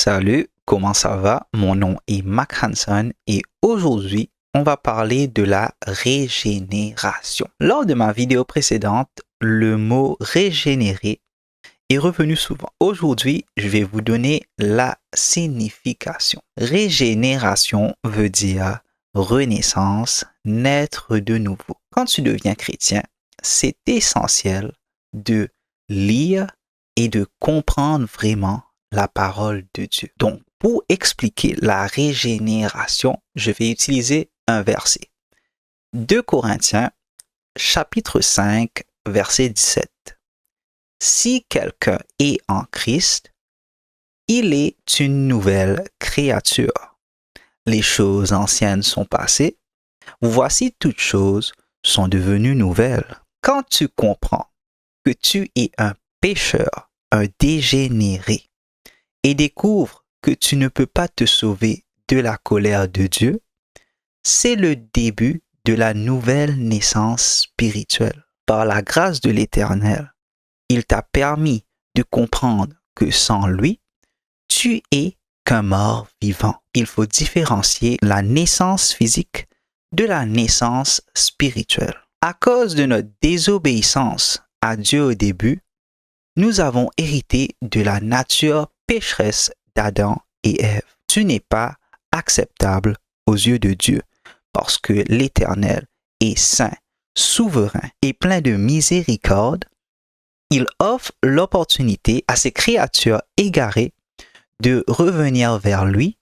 Salut, comment ça va? Mon nom est Mac Hanson et aujourd'hui, on va parler de la régénération. Lors de ma vidéo précédente, le mot régénérer est revenu souvent. Aujourd'hui, je vais vous donner la signification. Régénération veut dire renaissance, naître de nouveau. Quand tu deviens chrétien, c'est essentiel de lire et de comprendre vraiment la parole de Dieu. Donc, pour expliquer la régénération, je vais utiliser un verset. 2 Corinthiens, chapitre 5, verset 17. Si quelqu'un est en Christ, il est une nouvelle créature. Les choses anciennes sont passées. Voici toutes choses sont devenues nouvelles. Quand tu comprends que tu es un pécheur, un dégénéré, et découvres que tu ne peux pas te sauver de la colère de Dieu, c'est le début de la nouvelle naissance spirituelle. Par la grâce de l'Éternel, il t'a permis de comprendre que sans lui, tu es qu'un mort vivant. Il faut différencier la naissance physique de la naissance spirituelle. À cause de notre désobéissance à Dieu au début, nous avons hérité de la nature pécheresse d'Adam et Ève. Tu n'es pas acceptable aux yeux de Dieu parce que l'Éternel est saint, souverain et plein de miséricorde. Il offre l'opportunité à ses créatures égarées de revenir vers lui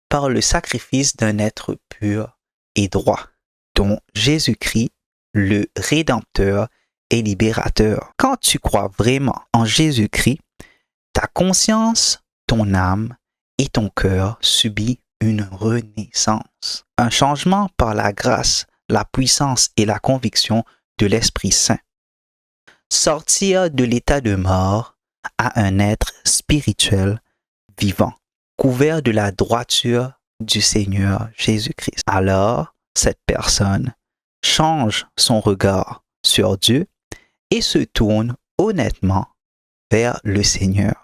par le sacrifice d'un être pur et droit, dont Jésus-Christ, le Rédempteur et Libérateur. Quand tu crois vraiment en Jésus-Christ, ta conscience, ton âme et ton cœur subissent une renaissance, un changement par la grâce, la puissance et la conviction de l'Esprit Saint. Sortir de l'état de mort à un être spirituel vivant, couvert de la droiture du Seigneur Jésus-Christ. Alors, cette personne change son regard sur Dieu et se tourne honnêtement vers le Seigneur.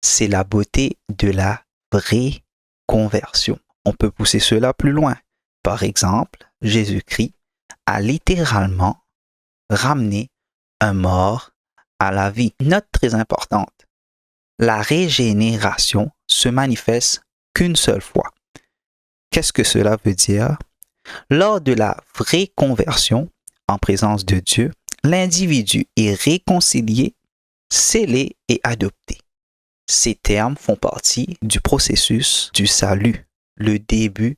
C'est la beauté de la vraie conversion. On peut pousser cela plus loin. Par exemple, Jésus-Christ a littéralement ramené un mort à la vie. Note très importante. La régénération se manifeste qu'une seule fois. Qu'est-ce que cela veut dire? Lors de la vraie conversion en présence de Dieu, l'individu est réconcilié, scellé et adopté. Ces termes font partie du processus du salut, le début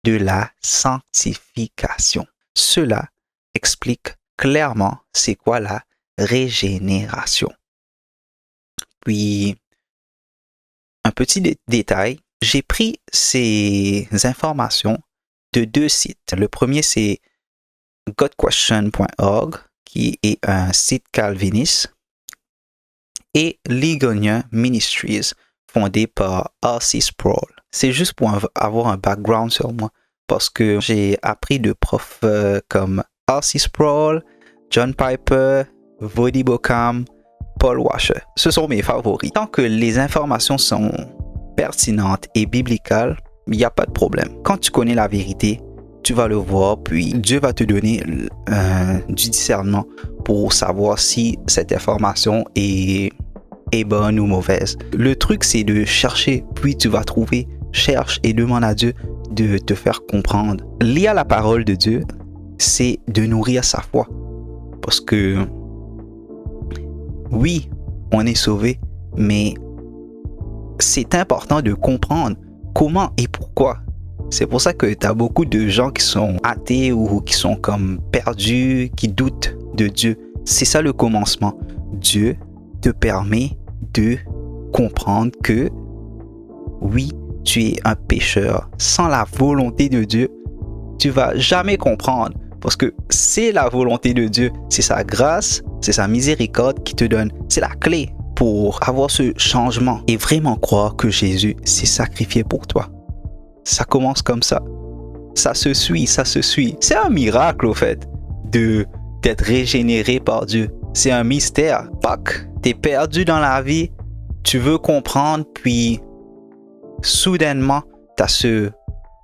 de la sanctification. Cela explique clairement c'est quoi la régénération. Puis, un petit détail, j'ai pris ces informations de 2 sites. Le premier, c'est godquestion.org, qui est un site calviniste, et Ligonian Ministries, fondé par R.C. Sproul. C'est juste pour avoir un background sur moi, parce que j'ai appris de profs comme R.C. Sproul, John Piper, Voddie Baucham, Paul Washer. Ce sont mes favoris. Tant que les informations sont pertinentes et biblicales, il n'y a pas de problème. Quand tu connais la vérité, tu vas le voir, puis Dieu va te donner du discernement pour savoir si cette information est bonne ou mauvaise. Le truc, c'est de chercher, puis tu vas trouver. Cherche et demande à Dieu de te faire comprendre. Lire la parole de Dieu, c'est de nourrir sa foi. Parce que, oui, on est sauvé, mais c'est important de comprendre comment et pourquoi. C'est pour ça que tu as beaucoup de gens qui sont athées ou qui sont comme perdus, qui doutent de Dieu. C'est ça le commencement. Dieu te permet de comprendre que, oui, tu es un pécheur. Sans la volonté de Dieu, tu vas jamais comprendre. Parce que c'est la volonté de Dieu. C'est sa grâce, c'est sa miséricorde qui te donne. C'est la clé pour avoir ce changement et vraiment croire que Jésus s'est sacrifié pour toi. Ça commence comme ça. Ça se suit, ça se suit. C'est un miracle, au fait, d'être régénéré par Dieu. C'est un mystère. Pâques, t'es perdu dans la vie, tu veux comprendre, puis soudainement, tu as ce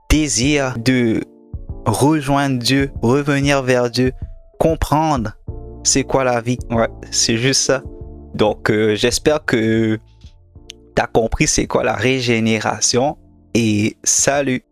désir de rejoindre Dieu, revenir vers Dieu, comprendre c'est quoi la vie. Ouais, c'est juste ça. Donc, j'espère que tu as compris c'est quoi la régénération et salut.